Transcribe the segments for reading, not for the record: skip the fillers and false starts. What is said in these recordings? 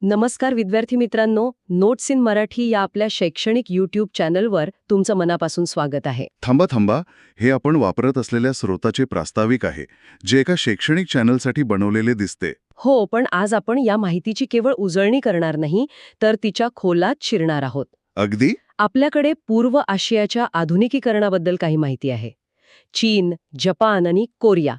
नमस्कार विद्यार्थी मित्रांनो, नोट्स इन मराठी या आपल्या शैक्षणिक यूट्यूब चॅनलवर तुमचं मनापासून स्वागत आहे. थांबा थांबा, हे आपण वापरत असलेल्या स्रोताचे प्रास्ताविक आहे, जे एका शैक्षणिक चॅनलसाठी बनवलेले दिसते. हो, पण आज आपण या माहितीची केवळ उजळणी करणार नाही, तर तिच्या खोलात शिरणार आहोत. अगदी. आपल्याकडे पूर्व आशियाच्या आधुनिकीकरणाबद्दल काही माहिती आहे. चीन, जपान आणि कोरिया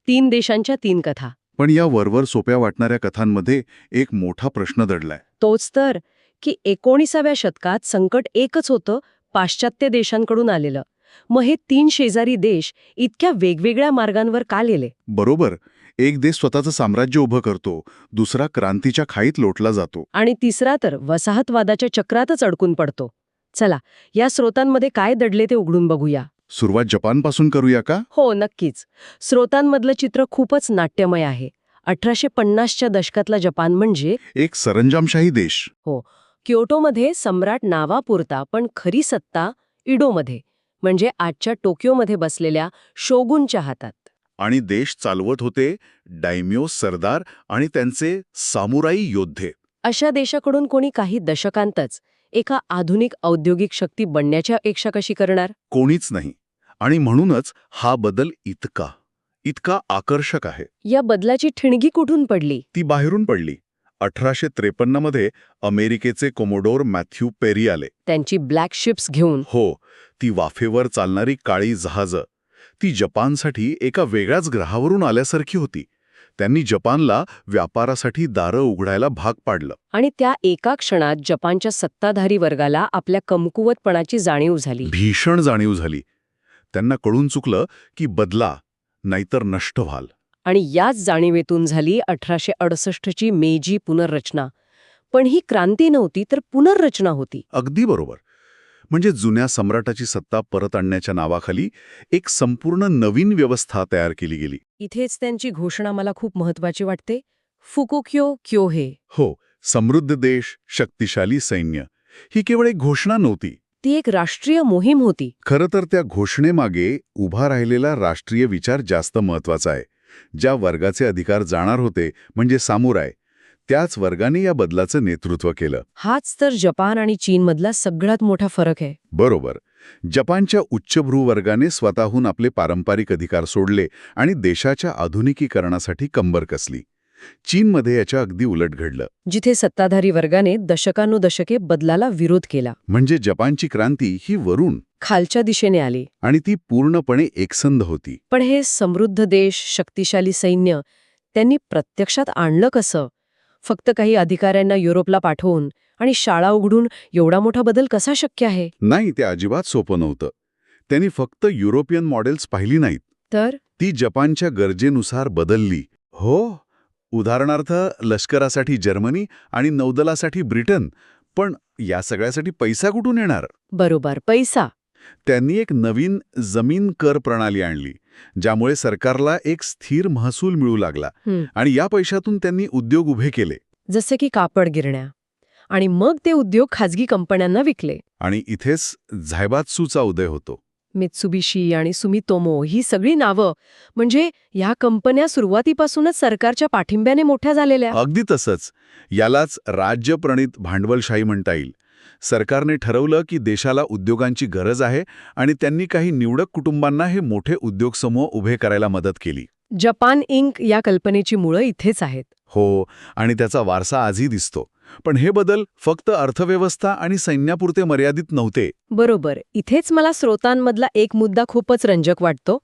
3 देशांच्या 3 कथा. पण या वरवर सोप्या वाटणाऱ्या कथांमध्ये एक मोठा प्रश्न दडलाय. तोच तर की 19व्या शतकात संकट एकच होतं, पाश्चात्य देशांकडून आलेलं. मग हे 3 शेजारी देश इतक्या वेगवेगळ्या मार्गांवर का गेले? बरोबर. एक देश स्वतःचं साम्राज्य उभं करतो, दुसरा क्रांतीच्या खाईत लोटला जातो. आणि तिसरा तर वसाहतवादाच्या चक्रातच अडकून पडतो. चला, या स्रोतांमध्ये काय दडले ते उघडून बघूया. सुरुवात जपानपासून करूया का? हो, नक्कीच. स्रोतांमधलं चित्र खूपच नाट्यमय आहे. 1850च्या दशकातला जपान म्हणजे एक सरंजामशाही देश. हो, क्योटोमध्ये सम्राट नावापुरता, पण खरी सत्ता इडोमध्ये, म्हणजे आजच्या टोकियोमध्ये बसलेल्या शोगुनच्या हातात. आणि देश चालवत होते डायम्यो सरदार आणि त्यांचे सामुराई योद्धे. अशा देशाकडून कोणी काही दशकांतच एका आधुनिक औद्योगिक शक्ती बनण्याची अपेक्षा कशी करणार? कोणीच नाही. आणि म्हणूनच हा बदल इतका आकर्षक आहे. या बदलाची ठिणगी कुठून पडली? ती बाहेरून पडली. 1853 मध्ये अमेरिकेचे कोमोडोर मॅथ्यू पेरी आले. त्यांची ब्लॅक शिप्स घेऊन. हो, ती वाफेवर चालणारी काळी जहाजं. ती जपानसाठी एका वेगळ्याच ग्रहावरून आल्यासारखी होती. त्यांनी जपानला व्यापारासाठी दारं उघडायला भाग पाडलं. आणि त्या एका क्षणात जपानच्या सत्ताधारी वर्गाला आपल्या कमकुवतपणाची जाणीव झाली. भीषण जाणीव झाली. त्यांना कळून चुकलं की बदला, नाहीतर नष्ट व्हाल. आणि याच जाणीवेतून झाली 1868ची मेजी पुनर्रचना. पण ही क्रांती नव्हती, तर पुनर्रचना होती. अगदी बरोबर. म्हणजे जुन्या सम्राटाची सत्ता परत आणण्याच्या नावाखाली एक संपूर्ण नवीन व्यवस्था तयार केली गेली. इथेच त्यांची घोषणा मला खूप महत्वाची वाटते. फुकुक्यो क्योहे. हो, समृद्ध देश, शक्तिशाली सैन्य. ही केवळ एक घोषणा नव्हती. ती एक राष्ट्रीय मोहीम होती. खरं तर त्या घोषणेमागे उभा राहिलेला राष्ट्रीय विचार जास्त महत्वाचा आहे. ज्या वर्गाचे अधिकार जाणार होते, म्हणजे सामुराय, त्याच वर्गाने या बदलाचं नेतृत्व केलं. हाच तर जपान आणि चीनमधला सगळ्यात मोठा फरक आहे. बरोबर. जपानच्या उच्चभ्रू वर्गाने स्वतःहून आपले पारंपरिक अधिकार सोडले आणि देशाच्या आधुनिकीकरणासाठी कंबर कसली. चीनमध्ये याच्या अगदी उलट घडलं. जिथे सत्ताधारी वर्गाने दशकानुदशके बदलाला विरोध केला. म्हणजे जपानची क्रांती ही वरून खालच्या दिशेने आली. आणि ती पूर्णपणे एकसंध होती. पण हे समृद्ध देश, शक्तिशाली सैन्य त्यांनी प्रत्यक्षात आणलं कसं? फक्त काही अधिकाऱ्यांना युरोपला पाठवून आणि शाळा उघडून एवढा मोठा बदल कसा शक्य आहे? नाही, ते अजिबात सोपं नव्हतं. त्यांनी फक्त युरोपियन मॉडेल्स पाहिली नाहीत, तर ती जपानच्या गरजेनुसार बदलली. हो, उदाहरणार्थ लष्करासाठी जर्मनी आणि नौदलासाठी ब्रिटन. पण या सगळ्यासाठी पैसा कुठून येणार? बरोबर, पैसा. त्यांनी एक नवीन जमीन कर प्रणाली आणली, ज्यामुळे सरकारला एक स्थिर महसूल मिळू लागला. आणि या पैशातून त्यांनी उद्योग उभे केले. जसे की कापड गिरण्या. आणि मग ते उद्योग खाजगी कंपन्यांना विकले. आणि इथेच झायबात्सूचा उदय होतो. मित्सुबिशी आणि सुमितोमो ही सगळी नावं, म्हणजे ह्या कंपन्या सुरुवातीपासूनच सरकारच्या पाठिंब्याने मोठ्या झालेल्या. अगदी तसंच. यालाच राज्यप्रणीत भांडवलशाही म्हणता येईल. सरकारने ठरवलं की देशाला उद्योगांची गरज आहे आणि त्यांनी काही निवडक कुटुंबांना हे मोठे उद्योगसमूह उभे करायला मदत केली. जपान इंक या कल्पनेची मुळं इथेच आहेत. हो, आणि त्याचा वारसा आजही दिसतो. पण हे बदल फक्त अर्थव्यवस्था आणि सैन्यापुरते मर्यादित नव्हते. बरोबर. इथेच मला स्रोतांमधला एक मुद्दा खूपच रंजक वाटतो.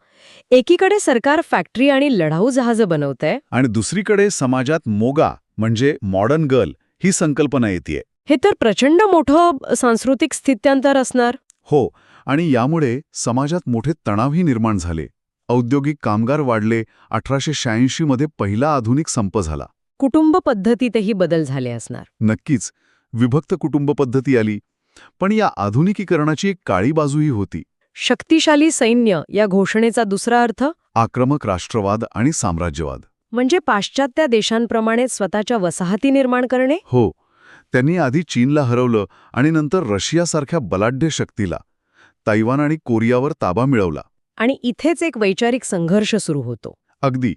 एकीकडे सरकार फॅक्टरी आणि लढाऊ जहाजं बनवतंय, आणि दुसरीकडे समाजात मोगा म्हणजे मॉडर्न गर्ल ही संकल्पना येते. हे तर प्रचंड मोठं सांस्कृतिक स्थित्यांतर असणार. हो, आणि यामुळे समाजात मोठे तणावही निर्माण झाले. औद्योगिक कामगार वाढले. 1886 मध्ये पहिला आधुनिक संप झाला. कुटुंब पद्धतीतही बदल झाले असणार. नक्कीच. विभक्त कुटुंब पद्धती आली. पण या आधुनिकीकरणाची एक काळी बाजूही होती. शक्तिशाली सैन्य या घोषणेचा दुसरा अर्थ? आक्रमक राष्ट्रवाद आणि साम्राज्यवाद. म्हणजे पाश्चात्य देशांप्रमाणे स्वतःच्या वसाहती निर्माण करणे. हो, त्यांनी आधी चीनला हरवलं आणि नंतर रशियासारख्या बलाढ्य शक्तीला, तैवान आणि कोरियावर ताबा मिळवला. आणि इथेच एक वैचारिक संघर्ष सुरू होतो. अगदी.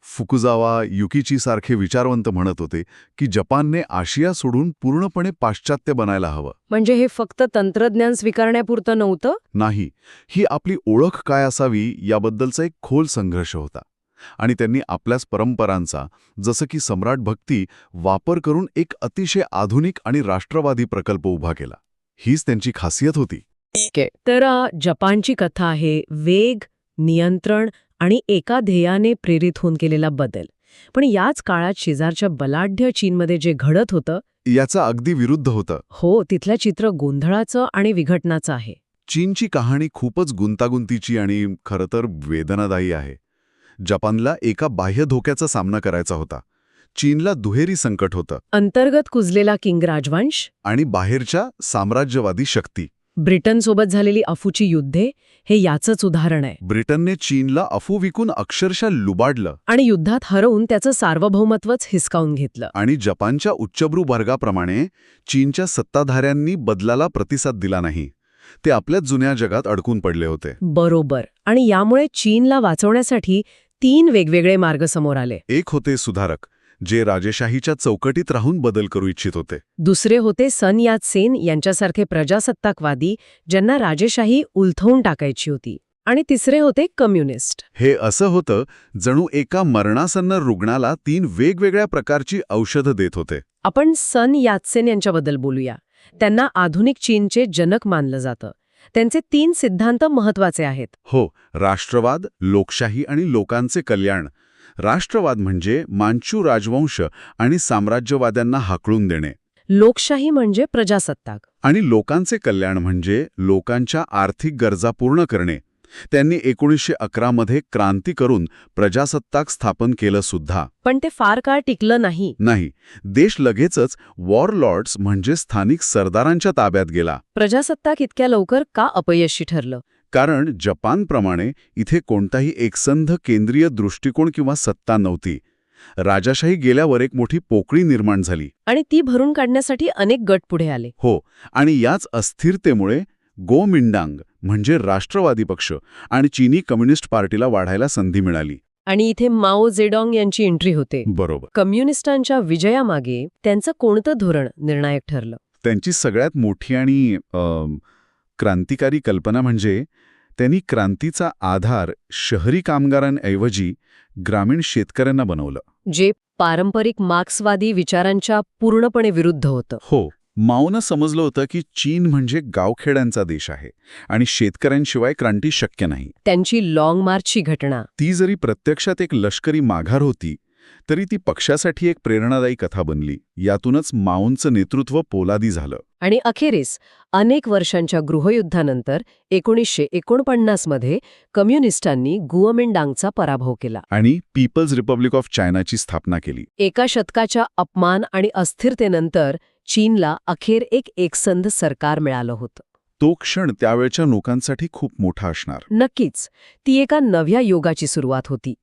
फुकुजावा युकिची सारखे विचारवंत म्हणत होते की जपानने आशिया सोडून पूर्णपणे पाश्चात्य बनायला हवं. म्हणजे हे फक्त तंत्रज्ञान स्वीकारण्यापुरतं नव्हतं? नाही, ही आपली ओळख काय असावी याबद्दलचा एक खोल संघर्ष होता. आणि त्यांनी आपल्याच परंपरांचा, जसं की सम्राट भक्ती, वापर करून एक अतिशय आधुनिक आणि राष्ट्रवादी प्रकल्प उभा केला. हीच त्यांची खासियत होती. तर जपानची कथा आहे वेग, नियंत्रण आणि एका ध्येयाने प्रेरित होऊन केलेला बदल. पण याच काळात शेजारच्या बलाढ्य चीनमध्ये जे घडत होतं, याचा अगदी विरुद्ध होतं. हो, तिथलं चित्र गोंधळाचं आणि विघटनाचं आहे. चीनची कहाणी खूपच गुंतागुंतीची आणि खरं तर वेदनादायी आहे. जपानला एका बाह्य धोक्याचा सामना करायचा होता. चीनला दुहेरी संकट होतं. अंतर्गत कुजलेला किंग राजवंश, आणि बाहेरच्या साम्राज्यवादी शक्ती. ब्रिटनसोबत झालेली अफूची युद्धे हे याचंच उदाहरण आहे. ब्रिटनने चीनला अफू विकून अक्षरशः लुबाडलं. आणि युद्धात हरवून त्याचं सार्वभौमत्वच हिसकावून घेतलं. आणि जपानच्या उच्चभ्रू वर्गाप्रमाणे चीनच्या सत्ताधाऱ्यांनी बदलाला प्रतिसाद दिला नाही. ते आपल्याच जुन्या जगात अडकून पडले होते. बरोबर. आणि यामुळे चीनला वाचवण्यासाठी 3 वेगवेगळे मार्ग समोर आले. एक होते सुधारक, जे राजेशाहीच्या चौकटीत राहून बदल करू इच्छित होते. दुसरे होते सन यात सेन यांच्यासारखे प्रजासत्ताकवादी, ज्यांना राजेशाही उलथवून टाकायची होती. आणि तिसरे होते कम्युनिस्ट. हे असं होतं जणू एका मरणासन्न रुग्णाला 3 वेगवेगळ्या प्रकारची औषधं देत होते. आपण सन यात्सेन यांच्याबद्दल बोलूया. त्यांना आधुनिक चीनचे जनक मानलं जातं. त्यांचे 3 सिद्धांत महत्वाचे आहेत. हो, राष्ट्रवाद, लोकशाही आणि लोकांचे कल्याण. राष्ट्रवाद म्हणजे मांचू राजवंश आणि साम्राज्यवाद्यांना हाकलून देणे. लोकशाही म्हणजे प्रजासत्ताक. आणि लोकांचे कल्याण म्हणजे लोकांच्या आर्थिक गरजा पूर्ण करणे. त्यांनी 1911 मध्ये क्रांती करून प्रजासत्ताक स्थापन केलं सुद्धा. पण ते फार काळ टिकलं नाही. देश लगेचच वॉरलॉर्ड्स म्हणजे स्थानिक सरदारांच्या ताब्यात गेला. प्रजासत्ताक इतक्या लवकर का अपयशी ठरलं? कारण जपानप्रमाणे इथे कोणताही एकसंध केंद्रीय दृष्टिकोन किंवा सत्ता नव्हती. राजाशाही गेल्यावर एक मोठी पोकळी निर्माण झाली. आणि ती भरून काढण्यासाठी अनेक गट पुढे आले. हो, आणि याच अस्थिरतेमुळे गोमिंडांग म्हणजे राष्ट्रवादी पक्ष आणि चीनी कम्युनिस्ट पार्टीला वाढायला संधी मिळाली. आणि इथे माओ जेडॉंग यांची एंट्री होते. बरोबर. कम्युनिस्टांच्या विजयामागे त्यांचं कोणतं धोरण निर्णायक ठरलं? त्यांची सगळ्यात मोठी आणि क्रांतिकारी कल्पना म्हणजे त्यांनी क्रांतीचा आधार शहरी कामगारांऐवजी ग्रामीण शेतकऱ्यांना बनवलं. जे पारंपरिक मार्क्सवादी विचारांच्या पूर्णपणे विरुद्ध होतं. हो, माओनं समजलं होतं की चीन म्हणजे गावखेड्यांचा देश आहे आणि शेतकऱ्यांशिवाय क्रांती शक्य नाही. त्यांची लाँग मार्चची घटना, ती जरी प्रत्यक्षात एक लष्करी माघार होती, तरी ती पक्षासाठी एक प्रेरणादायी कथा बनली. यातूनच माओंचं नेतृत्व पोलादी झालं. आणि अखेरीस अनेक वर्षांच्या गृहयुद्धानंतर 1949 मध्ये कम्युनिस्टांनी गुओमिंडांगचा पराभव केला आणि पीपल्स रिपब्लिक ऑफ चायनाची स्थापना केली. एका शतकाच्या अपमान आणि अस्थिरतेनंतर चीनला अखेर एक एकसंध सरकार मिळालं होतं. तो क्षण त्यावेळच्या लोकांसाठी खूप मोठा असणार. नक्कीच, ती एका नव्या युगाची सुरुवात होती.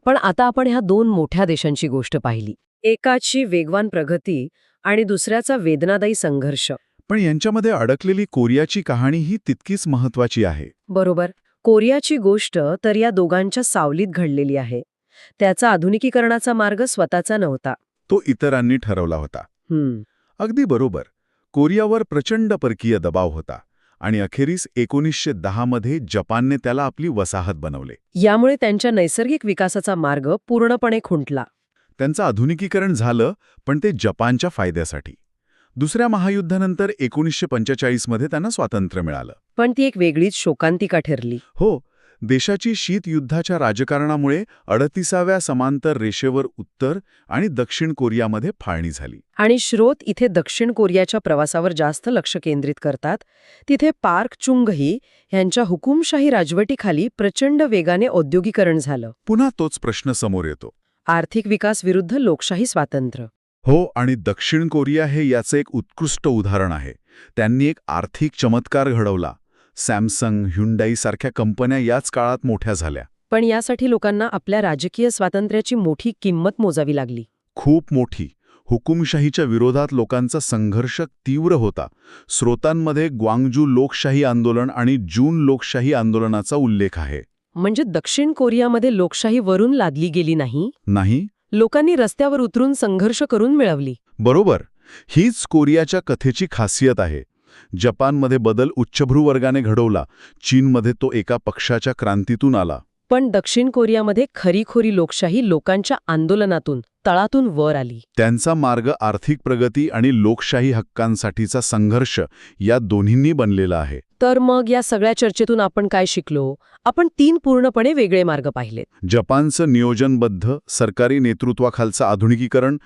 पण आता आपण ह्या 2 मोठ्या देशांची गोष्ट पाहिली. एकाची वेगवान प्रगती आणि दुसऱ्याचा वेदनादायी संघर्ष. पण यांच्यामध्ये अडकलेली कोरियाची कहाणीही तितकीच महत्वाची आहे. बरोबर. कोरियाची गोष्ट तर या दोघांच्या सावलीत घडलेली आहे. त्याचा आधुनिकीकरणाचा मार्ग स्वतःचा नव्हता. तो इतरांनी ठरवला होता. अगदी बरोबर. कोरियावर प्रचंड परकीय दबाव होता आणि अखेरीस 1910 मध्ये जपानने त्याला आपली वसाहत बनवले. यामुळे त्यांच्या नैसर्गिक विकासाचा मार्ग पूर्णपणे खुंटला. त्यांचं आधुनिकीकरण झालं, पण ते जपानच्या फायद्यासाठी. दुसऱ्या महायुद्धानंतर 1945 मध्ये त्यांना स्वातंत्र्य मिळालं. पण ती एक वेगळीच शोकांतिका ठरली. हो, देशाची शीतयुद्धाच्या राजकारणामुळे 38व्या समांतर रेषेवर उत्तर आणि दक्षिण कोरियामध्ये फाळणी झाली. आणि स्रोत इथे दक्षिण कोरियाच्या प्रवासावर जास्त लक्ष केंद्रित करतात. तिथे पार्क chung-hee यांच्या हुकुमशाही राजवटीखाली प्रचंड वेगाने औद्योगिकरण झालं. पुन्हा तोच प्रश्न समोर येतो. आर्थिक विकास विरुद्ध लोकशाही स्वातंत्र्य. हो, आणि दक्षिण कोरिया हे याचं एक उत्कृष्ट उदाहरण आहे. त्यांनी एक आर्थिक चमत्कार घडवला. सॅमसंग, ह्युंडाई सारख्या कंपन्या याच काळात मोठ्या झाल्या. पण यासाठी लोकांना आपल्या राजकीय स्वातंत्र्याची मोठी किंमत मोजावी लागली. खूप मोठी. हुकुमशाहीच्या विरोधात लोकांचा संघर्ष तीव्र होता. स्रोतांमध्ये ग्वांगजू लोकशाही आंदोलन आणि जून लोकशाही आंदोलनाचा उल्लेख आहे. म्हणजे दक्षिण कोरियामध्ये लोकशाही वरून लादली गेली नाही, नाही? लोकांनी रस्त्यावर उतरून संघर्ष करून मिळवली. बरोबर. हीच कोरियाच्या कथेची खासियत आहे. जपानमध्ये बदल उच्चभ्रू वर्गाने घडवला, चीनमध्ये तो एका पक्षाच्या क्रांतीतून आला. पण दक्षिण कोरियामध्ये खरीखोरी लोकशाही लोकांच्या आंदोलनातून, तळातून वर आली. त्यांचा मार्ग आर्थिक प्रगती आणि लोकशाही हक्कांसाठीचा संघर्ष या दोन्हींनी बनलेला आहे. तर मग या सगळ्या चर्चेतून आपण काय शिकलो? आपण 3 पूर्णपणे वेगळे मार्ग पाहिलेत. जपानचं नियोजनबद्ध, सरकारी नेतृत्वाखालचं आधुनिकीकरण,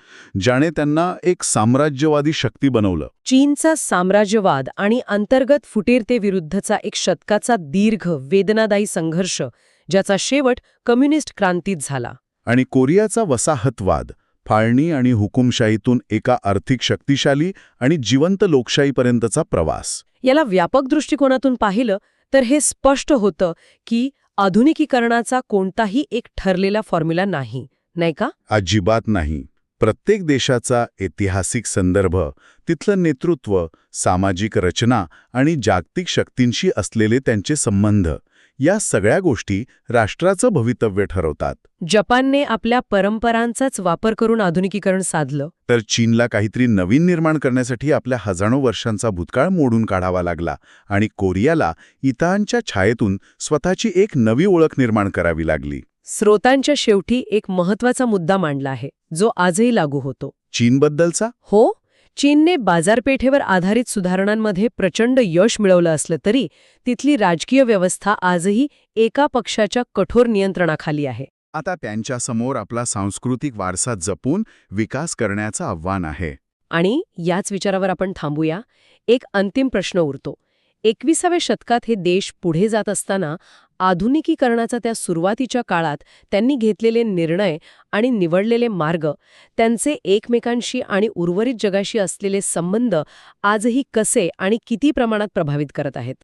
ज्याने त्यांना एक साम्राज्यवादी शक्ती बनवलं. चीनचा साम्राज्यवाद आणि अंतर्गत फुटीरतेविरुद्धचा एक शतकाचा दीर्घ, वेदनादायी संघर्ष, ज्याचा शेवट कम्युनिस्ट क्रांतीत झाला. आणि कोरियाचा वसाहतवाद, फाळणी आणि हुकुमशाहीतून एका आर्थिक शक्तिशाली आणि जिवंत लोकशाहीपर्यंतचा प्रवास. याला व्यापक दृष्टिकोनातून पाहिलं तर हे स्पष्ट होतं की आधुनिकीकरणाचा कोणताही एक ठरलेला फॉर्म्युला नाही, नाही का? अजिबात नाही. प्रत्येक देशाचा ऐतिहासिक संदर्भ, तिथलं नेतृत्व, सामाजिक रचना आणि जागतिक शक्तींशी असलेले त्यांचे संबंध, या सगळ्या गोष्टी राष्ट्राचं भवितव्य ठरवतात. जपानने आपल्या परंपरांचाच वापर करून आधुनिकीकरण साधलं, तर चीनला काहीतरी नवीन निर्माण करण्यासाठी आपल्या हजारो वर्षांचा भूतकाळ मोडून काढावा लागला आणि कोरियाला इतरांच्या छायेतून स्वतःची एक नवी ओळख निर्माण करावी लागली. स्रोतांच्या शेवटी एक महत्वाचा मुद्दा मांडला आहे, जो आजही लागू होतो. चीनबद्दलचा? हो, चीनने बाजारपेठेवर आधारित सुधारणांमध्ये प्रचंड यश मिळवलं असलं तरी तिथली राजकीय व्यवस्था आजही एका पक्षाच्या कठोर नियंत्रणाखाली आहे. आता त्यांच्यासमोर आपला सांस्कृतिक वारसा जपून विकास करण्याचं आव्हान आहे. आणि याच विचारावर आपण थांबूया. एक अंतिम प्रश्न उरतो. 21व्या शतकात हे देश पुढे जात असताना आधुनिकीकरणाचा त्या सुरुवातीच्या काळात त्यांनी घेतलेले निर्णय आणि निवडलेले मार्ग, त्यांचे एकमेकांशी आणि उर्वरित जगाशी असलेले संबंध आजही कसे आणि किती प्रमाणात प्रभावित करत आहेत?